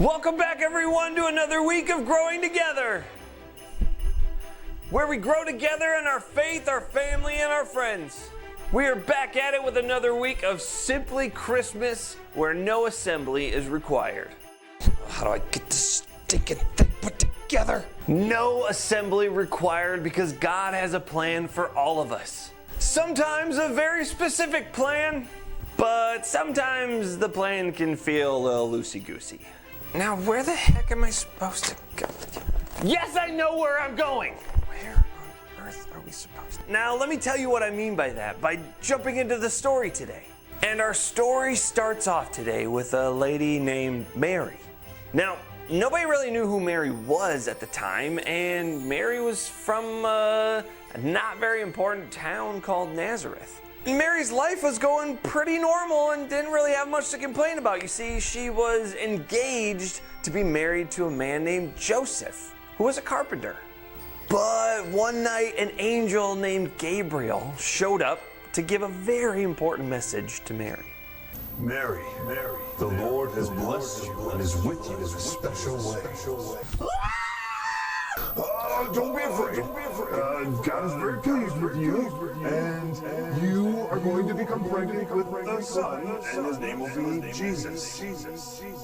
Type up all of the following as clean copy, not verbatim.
Welcome back, everyone, to another week of Growing Together, where we grow together in our faith, our family, and our friends. We are back at it with another week of Simply Christmas, where no assembly is required. How do I get this stinking thing put together? No assembly required because God has a plan for all of us. Sometimes a very specific plan, but sometimes the plan can feel a little loosey-goosey. Now, where the heck am I supposed to go? Yes, I know where I'm going. Where on earth are we supposed to? Now, let me tell you what I mean by that, by jumping into the story today. And our story starts off today with a lady named Mary. Now, nobody really knew who Mary was at the time, and Mary was from a not very important town called Nazareth. Mary's life was going pretty normal and didn't really have much to complain about. You see, she was engaged to be married to a man named Joseph, who was a carpenter. But one night, an angel named Gabriel showed up to give a very important message to Mary. Mary, the Lord has blessed you and is with you in a special way. Don't be afraid. God is very pleased with you, and you are going to become pregnant with a son, and his name will be Jesus.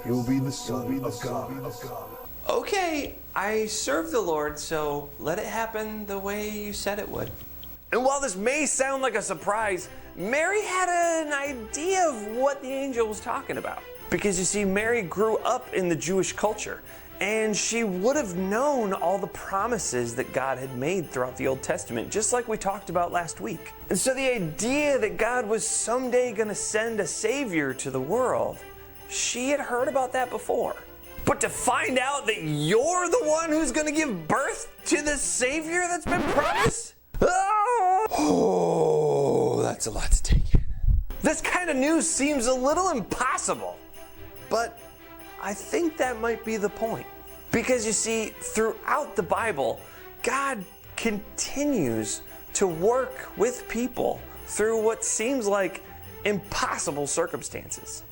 He will be the Son of God. Okay, I serve the Lord, so let it happen the way you said it would. And while this may sound like a surprise, Mary had an idea of what the angel was talking about. Because you see, Mary grew up in the Jewish culture, and she would have known all the promises that God had made throughout the Old Testament, just like we talked about last week. And so the idea that God was someday going to send a Savior to the world, she had heard about that before. But to find out that you're the one who's going to give birth to the Savior that's been promised? Oh, that's a lot to take in. This kind of news seems a little impossible. But I think that might be the point. Because you see, throughout the Bible, God continues to work with people through what seems like impossible circumstances.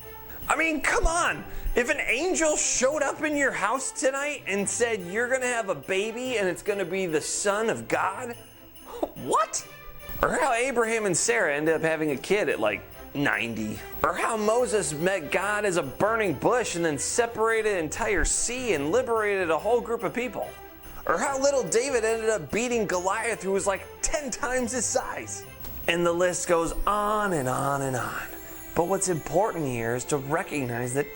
I mean, come on. If an angel showed up in your house tonight and said you're going to have a baby and it's going to be the Son of God, what? Or how Abraham and Sarah ended up having a kid at like 90. Or how Moses met God as a burning bush and then separated an entire sea and liberated a whole group of people. Or how little David ended up beating Goliath, who was like 10 times his size. And the list goes on and on and on. But what's important here is to recognize that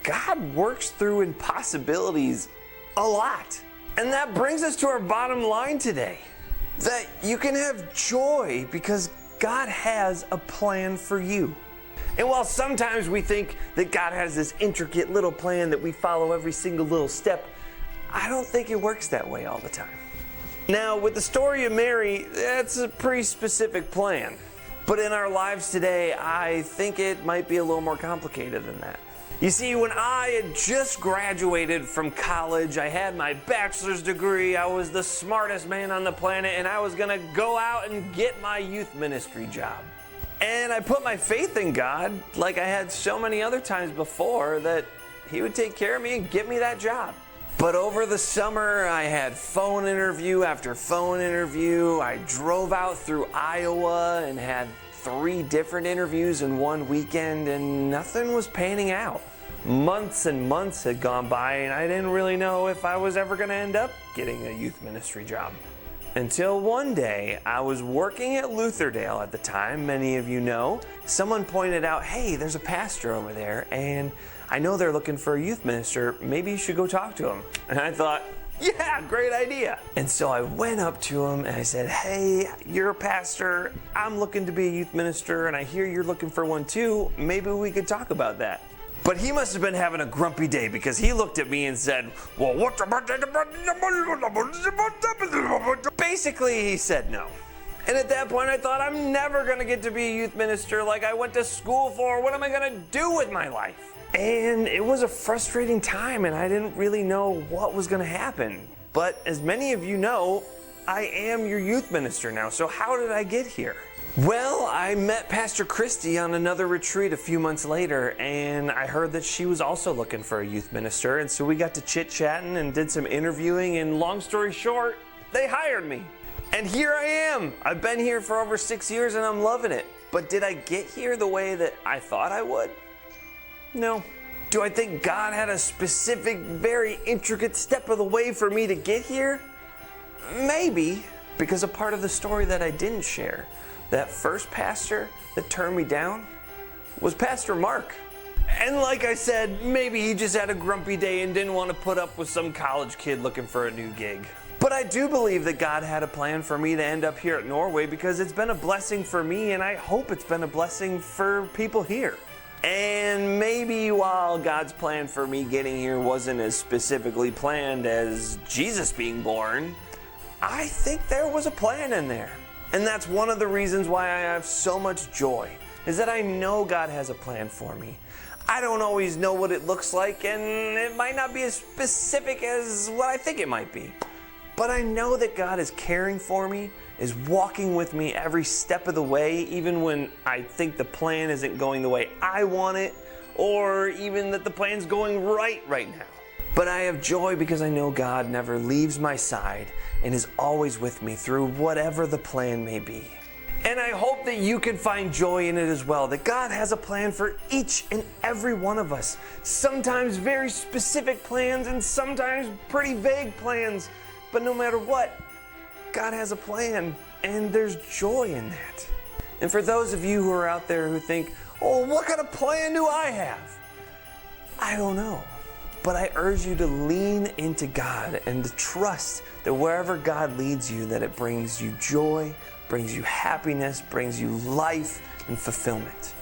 God works through impossibilities a lot. And that brings us to our bottom line today. That you can have joy because God has a plan for you. And while sometimes we think that God has this intricate little plan that we follow every single little step, I don't think it works that way all the time. Now, with the story of Mary, that's a pretty specific plan. But in our lives today, I think it might be a little more complicated than that. You see, when I had just graduated from college, I had my bachelor's degree, I was the smartest man on the planet, and I was gonna go out and get my youth ministry job. And I put my faith in God, like I had so many other times before, that He would take care of me and get me that job. But over the summer, I had phone interview after phone interview. I drove out through Iowa and had 3 different interviews in one weekend, and nothing was panning out. Months and months had gone by, and I didn't really know if I was ever going to end up getting a youth ministry job. Until one day, I was working at Lutherdale at the time, many of you know. Someone pointed out, hey, there's a pastor over there, and I know they're looking for a youth minister. Maybe you should go talk to him. And I thought, yeah, great idea. And so I went up to him and I said, hey, you're a pastor. I'm looking to be a youth minister, and I hear you're looking for one too. Maybe we could talk about that. But he must have been having a grumpy day because he looked at me and said, well, what about... Basically, he said no. And at that point, I thought, I'm never going to get to be a youth minister like I went to school for. What am I going to do with my life? And it was a frustrating time, and I didn't really know what was going to happen. But as many of you know, I am your youth minister now. So how did I get here? Well, I met Pastor Christy on another retreat a few months later, and I heard that she was also looking for a youth minister, and so we got to chit-chatting and did some interviewing, and long story short, they hired me. And here I am. I've been here for over 6 years and I'm loving it. But did I get here the way that I thought I would? No. Do I think God had a specific, very intricate step of the way for me to get here? Maybe, because a part of the story that I didn't share, that first pastor that turned me down, was Pastor Mark. And like I said, maybe he just had a grumpy day and didn't want to put up with some college kid looking for a new gig. But I do believe that God had a plan for me to end up here at Norway because it's been a blessing for me, and I hope it's been a blessing for people here. And maybe while God's plan for me getting here wasn't as specifically planned as Jesus being born, I think there was a plan in there. And that's one of the reasons why I have so much joy, is that I know God has a plan for me. I don't always know what it looks like, and it might not be as specific as what I think it might be. But I know that God is caring for me, is walking with me every step of the way, even when I think the plan isn't going the way I want it, or even that the plan's going right now. But I have joy because I know God never leaves my side and is always with me through whatever the plan may be. And I hope that you can find joy in it as well, that God has a plan for each and every one of us. Sometimes very specific plans and sometimes pretty vague plans. But no matter what, God has a plan, and there's joy in that. And for those of you who are out there who think, oh, what kind of plan do I have? I don't know. But I urge you to lean into God and to trust that wherever God leads you, that it brings you joy, brings you happiness, brings you life and fulfillment.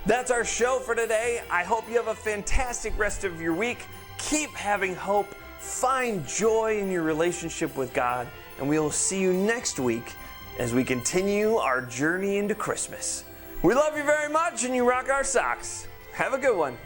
That's our show for today. I hope you have a fantastic rest of your week. Keep having hope. Find joy in your relationship with God, and we will see you next week as we continue our journey into Christmas. We love you very much, and you rock our socks. Have a good one.